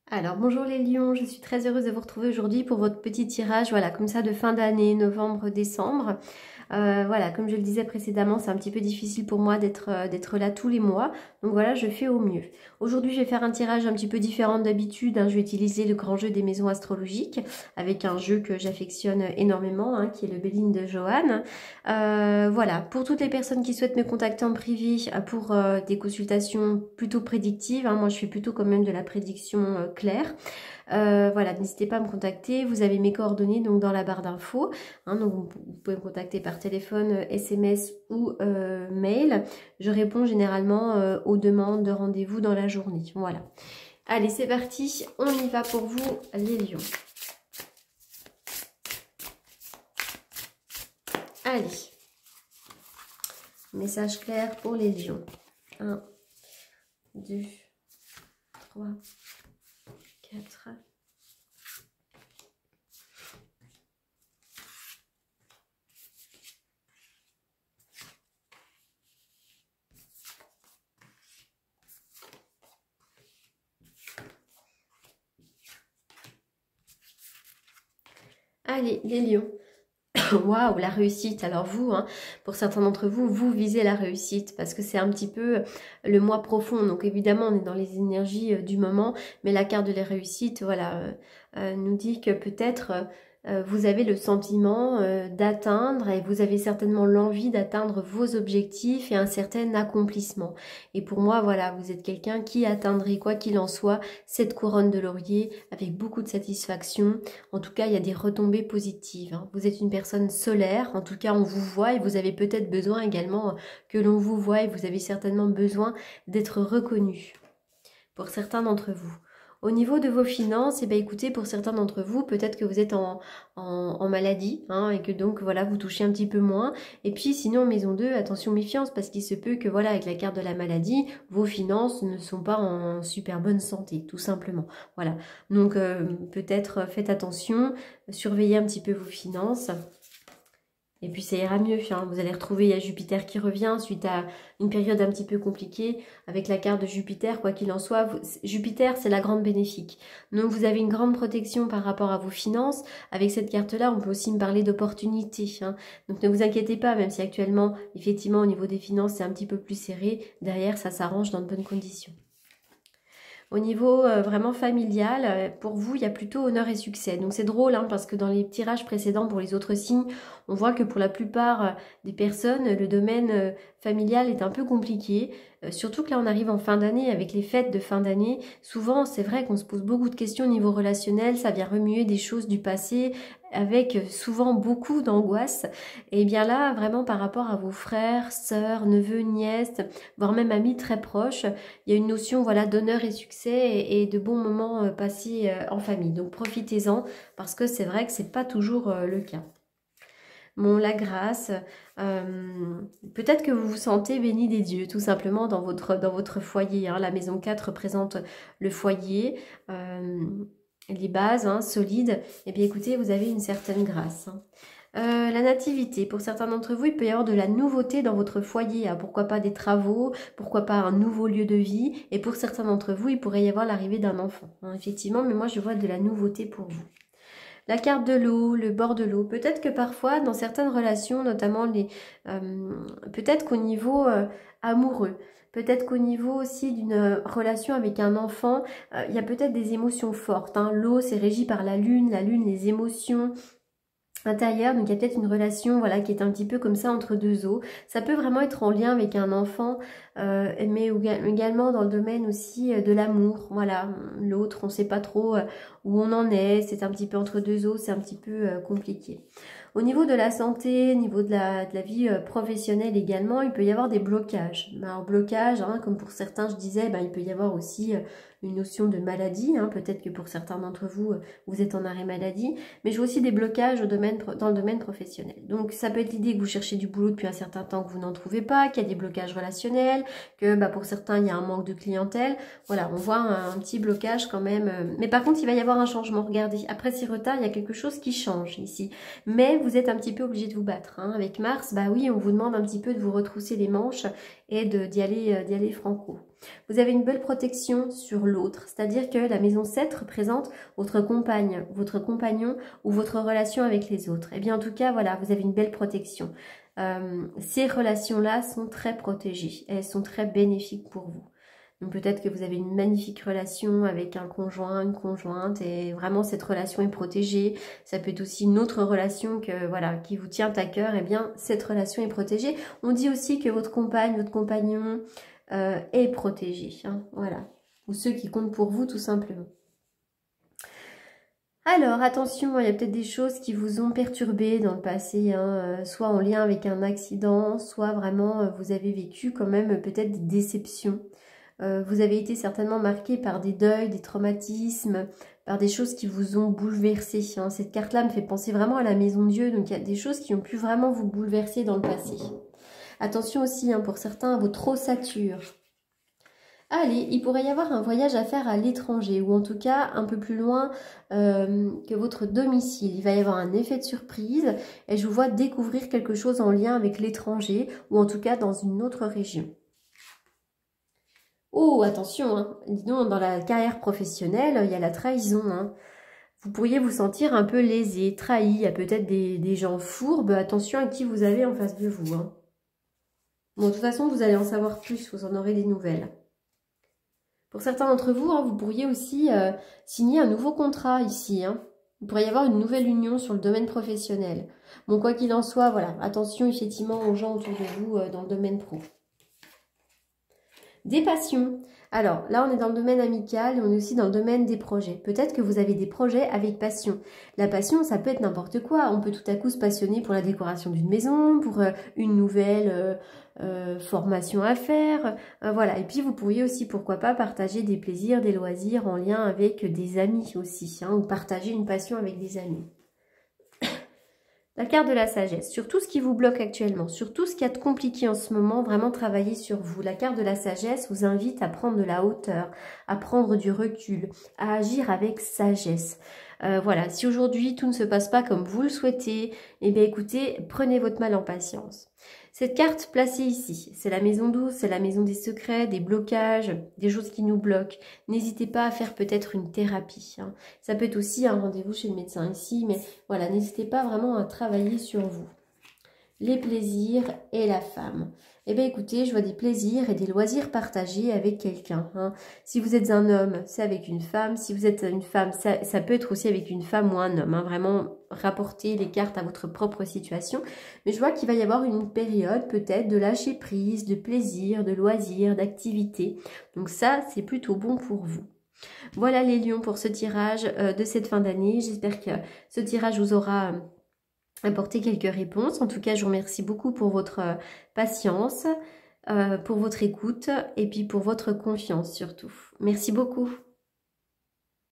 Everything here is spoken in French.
Alors bonjour les lions, je suis très heureuse de vous retrouver aujourd'hui pour votre petit tirage, voilà, comme ça de fin d'année, novembre-décembre. Voilà, comme je le disais précédemment, c'est un petit peu difficile pour moi d'être là tous les mois. Donc voilà, je fais au mieux. Aujourd'hui, je vais faire un tirage un petit peu différent d'habitude. Je vais utiliser le grand jeu des maisons astrologiques avec un jeu que j'affectionne énormément, qui est le Béline de Johan. Voilà, pour toutes les personnes qui souhaitent me contacter en privé pour des consultations plutôt prédictives, moi je fais plutôt quand même de la prédiction claire. Voilà, n'hésitez pas à me contacter, vous avez mes coordonnées donc dans la barre d'infos, donc vous pouvez me contacter par téléphone, SMS ou mail. Je réponds généralement aux demandes de rendez-vous dans la journée, voilà. Allez, c'est parti, on y va pour vous les lions. Allez, message clair pour les lions. 1, 2, 3, 4. Allez, les lions. Waouh, la réussite. Alors vous, pour certains d'entre vous, vous visez la réussite parce que c'est un petit peu le moi profond. Donc évidemment, on est dans les énergies du moment, mais la carte de la réussite, voilà, nous dit que peut-être vous avez le sentiment d'atteindre et vous avez certainement l'envie d'atteindre vos objectifs et un certain accomplissement. Et pour moi, voilà, vous êtes quelqu'un qui atteindrait, quoi qu'il en soit, cette couronne de laurier avec beaucoup de satisfaction. En tout cas, il y a des retombées positives. Vous êtes une personne solaire, en tout cas, on vous voit et vous avez peut-être besoin également que l'on vous voie et vous avez certainement besoin d'être reconnu pour certains d'entre vous. Au niveau de vos finances, écoutez, pour certains d'entre vous, peut-être que vous êtes en maladie, et que donc, voilà, vous touchez un petit peu moins. Et puis, sinon, maison 2, attention, méfiance, parce qu'il se peut que, voilà, avec la carte de la maladie, vos finances ne sont pas en super bonne santé, tout simplement. Voilà. Donc, peut-être faites attention, surveillez un petit peu vos finances. Et puis ça ira mieux, vous allez retrouver, il y a Jupiter qui revient suite à une période un petit peu compliquée avec la carte de Jupiter, quoi qu'il en soit. Jupiter, c'est la grande bénéfique. Donc vous avez une grande protection par rapport à vos finances. Avec cette carte-là, on peut aussi me parler d'opportunités. Donc ne vous inquiétez pas, même si actuellement, effectivement, au niveau des finances, c'est un petit peu plus serré. Derrière, ça s'arrange dans de bonnes conditions. Au niveau vraiment familial, pour vous, il y a plutôt honneur et succès. Donc c'est drôle, parce que dans les tirages précédents pour les autres signes, on voit que pour la plupart des personnes, le domaine familial est un peu compliqué. Surtout que là, on arrive en fin d'année, avec les fêtes de fin d'année. Souvent, c'est vrai qu'on se pose beaucoup de questions au niveau relationnel, ça vient remuer des choses du passé, avec souvent beaucoup d'angoisse. Et bien là, vraiment par rapport à vos frères, sœurs, neveux, nièces, voire même amis très proches, il y a une notion, voilà, d'honneur et succès et de bons moments passés en famille. Donc profitez-en parce que c'est vrai que c'est pas toujours le cas. Bon, la grâce, peut-être que vous vous sentez béni des dieux, tout simplement dans votre foyer. La maison 4 représente le foyer, les bases solides. Et bien écoutez, vous avez une certaine grâce. La nativité, pour certains d'entre vous, il peut y avoir de la nouveauté dans votre foyer. Pourquoi pas des travaux, pourquoi pas un nouveau lieu de vie. Et pour certains d'entre vous, il pourrait y avoir l'arrivée d'un enfant. Effectivement, mais moi je vois de la nouveauté pour vous. La carte de l'eau, le bord de l'eau. Peut-être que parfois, dans certaines relations, notamment peut-être qu'au niveau amoureux, peut-être qu'au niveau aussi d'une relation avec un enfant, il y a peut-être des émotions fortes. L'eau, c'est régi par la lune, les émotions intérieures. Donc il y a peut-être une relation, voilà, qui est un petit peu comme ça entre deux eaux. Ça peut vraiment être en lien avec un enfant, mais également dans le domaine aussi de l'amour. Voilà, l'autre, on ne sait pas trop où on en est, c'est un petit peu entre deux eaux, c'est un petit peu compliqué. Au niveau de la santé, au niveau de la vie professionnelle également, il peut y avoir des blocages. Un blocage, comme pour certains je disais, il peut y avoir aussi une notion de maladie. Peut-être que pour certains d'entre vous, vous êtes en arrêt maladie. Mais je vois aussi des blocages dans le domaine professionnel. Donc ça peut être l'idée que vous cherchez du boulot depuis un certain temps que vous n'en trouvez pas, qu'il y a des blocages relationnels, que pour certains il y a un manque de clientèle. Voilà, on voit un petit blocage quand même. Mais par contre, il va y avoir un changement. Regardez, après ces retards, il y a quelque chose qui change ici. Mais vous êtes un petit peu obligé de vous battre. Avec Mars, oui, on vous demande un petit peu de vous retrousser les manches et d'y aller franco. Vous avez une belle protection sur l'autre, c'est-à-dire que la maison 7 représente votre compagne, votre compagnon ou votre relation avec les autres. Et bien en tout cas, voilà, vous avez une belle protection. Ces relations-là sont très protégées, elles sont très bénéfiques pour vous. Donc peut-être que vous avez une magnifique relation avec un conjoint, une conjointe, et vraiment cette relation est protégée. Ça peut être aussi une autre relation que voilà qui vous tient à cœur, et bien cette relation est protégée. On dit aussi que votre compagne, votre compagnon est protégé, hein, voilà. Ou ceux qui comptent pour vous tout simplement. Alors, attention, il y a peut-être des choses qui vous ont perturbé dans le passé, hein, soit en lien avec un accident, soit vraiment vous avez vécu quand même peut-être des déceptions. Vous avez été certainement marqué par des deuils, des traumatismes, par des choses qui vous ont bouleversé. Hein. Cette carte-là me fait penser vraiment à la maison de Dieu, donc il y a des choses qui ont pu vraiment vous bouleverser dans le passé. Attention aussi, hein, pour certains, à votre ossature. Allez, il pourrait y avoir un voyage à faire à l'étranger, ou en tout cas un peu plus loin que votre domicile. Il va y avoir un effet de surprise, et je vous vois découvrir quelque chose en lien avec l'étranger, ou en tout cas dans une autre région. Oh, attention, hein. Dis donc, dans la carrière professionnelle, il y a la trahison. Hein. Vous pourriez vous sentir un peu lésé, trahi. Il y a peut-être des gens fourbes. Attention à qui vous avez en face de vous. Hein. Bon, de toute façon, vous allez en savoir plus, vous en aurez des nouvelles. Pour certains d'entre vous, hein, vous pourriez aussi signer un nouveau contrat ici. Hein. Il pourrait y avoir une nouvelle union sur le domaine professionnel. Bon, quoi qu'il en soit, voilà, attention effectivement aux gens autour de vous dans le domaine pro. Des passions. Alors là, on est dans le domaine amical et on est aussi dans le domaine des projets. Peut-être que vous avez des projets avec passion. La passion, ça peut être n'importe quoi. On peut tout à coup se passionner pour la décoration d'une maison, pour une nouvelle formation à faire. Voilà. Et puis, vous pourriez aussi, pourquoi pas, partager des plaisirs, des loisirs en lien avec des amis aussi. Hein, ou partager une passion avec des amis. La carte de la sagesse, sur tout ce qui vous bloque actuellement, sur tout ce qui est de compliqué en ce moment, vraiment travailler sur vous. La carte de la sagesse vous invite à prendre de la hauteur, à prendre du recul, à agir avec sagesse. Voilà, si aujourd'hui tout ne se passe pas comme vous le souhaitez, eh bien écoutez, prenez votre mal en patience. Cette carte placée ici, c'est la maison 12, c'est la maison des secrets, des blocages, des choses qui nous bloquent. N'hésitez pas à faire peut-être une thérapie. Hein. Ça peut être aussi un rendez-vous chez le médecin ici, mais voilà, n'hésitez pas vraiment à travailler sur vous. Les plaisirs et la femme. Eh bien écoutez, je vois des plaisirs et des loisirs partagés avec quelqu'un. Hein. Si vous êtes un homme, c'est avec une femme. Si vous êtes une femme, ça peut être aussi avec une femme ou un homme. Hein. Vraiment, rapporter les cartes à votre propre situation. Mais je vois qu'il va y avoir une période peut-être de lâcher prise, de plaisir, de loisirs, d'activité. Donc ça, c'est plutôt bon pour vous. Voilà les lions pour ce tirage de cette fin d'année. J'espère que ce tirage vous aura apporté quelques réponses. En tout cas, je vous remercie beaucoup pour votre patience, pour votre écoute et puis pour votre confiance surtout. Merci beaucoup.